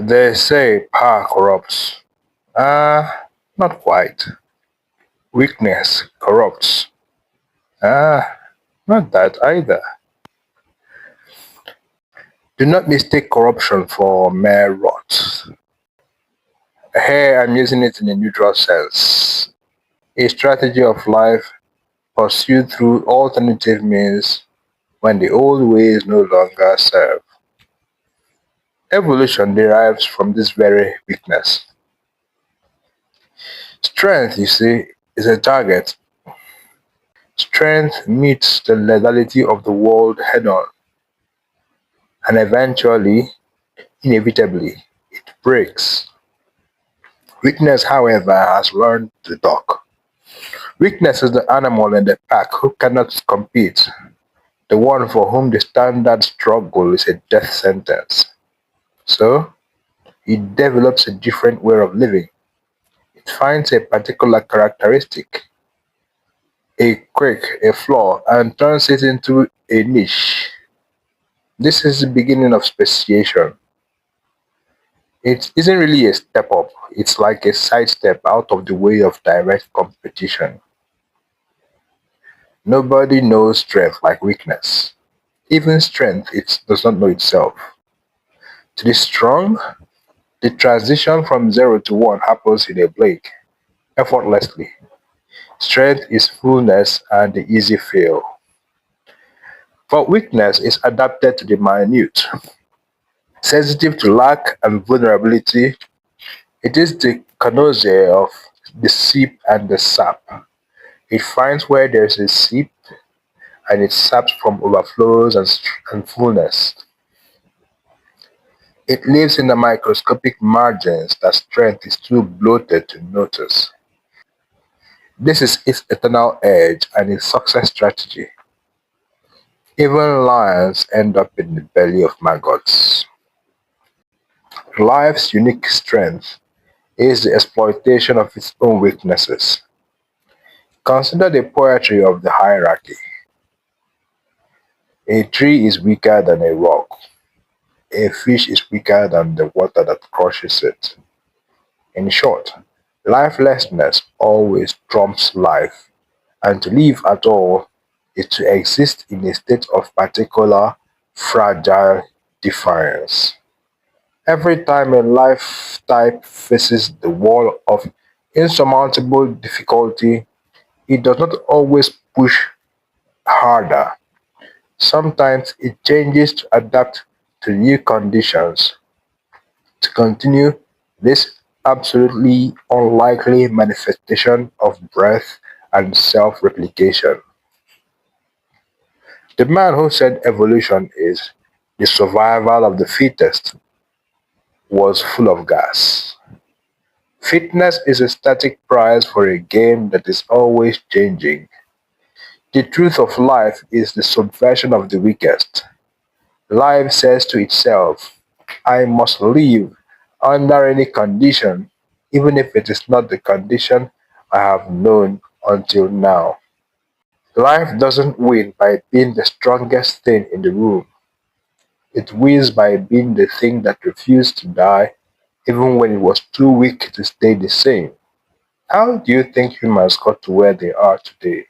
They say power corrupts. Not quite. Weakness corrupts. Ah, not that either. Do not mistake corruption for mere rot. Here I'm using it in a neutral sense. A strategy of life pursued through alternative means when the old ways no longer serve. Evolution derives from this very weakness. Strength, you see, is a target. Strength meets the lethality of the world head-on, and eventually, inevitably, it breaks. Weakness, however, has learned to talk. Weakness is the animal in the pack who cannot compete, the one for whom the standard struggle is a death sentence. So, it develops a different way of living. It finds a particular characteristic, a quirk, a flaw, and turns it into a niche. This is the beginning of speciation. It isn't really a step up, it's like a sidestep out of the way of direct competition. Nobody knows strength like weakness. Even strength it does not know itself. To the strong, the transition from 0 to 1 happens in a blink, effortlessly. Strength is fullness and the easy fill. But weakness is adapted to the minute. Sensitive to lack and vulnerability, it is the connoisseur of the sip and the sap. It finds where there is a sip and it saps from overflows and fullness. It lives in the microscopic margins that strength is too bloated to notice. This is its eternal edge and its success strategy. Even lions end up in the belly of maggots. Life's unique strength is the exploitation of its own weaknesses. Consider the poetry of the hierarchy. A tree is weaker than a rock. A fish is weaker than the water that crushes it. In short, lifelessness always trumps life, and to live at all is to exist in a state of particular fragile defiance. Every time a life type faces the wall of insurmountable difficulty, it does not always push harder. Sometimes it changes to adapt to new conditions. To continue this absolutely unlikely manifestation of breath and self-replication. The man who said evolution is the survival of the fittest was full of gas. Fitness is a static price for a game that is always changing. The truth of life is the subversion of the weakest. Life says to itself, I must live under any condition, even if it is not the condition I have known until now. Life doesn't win by being the strongest thing in the room. It wins by being the thing that refused to die even when it was too weak to stay the same. How do you think humans got to where they are today?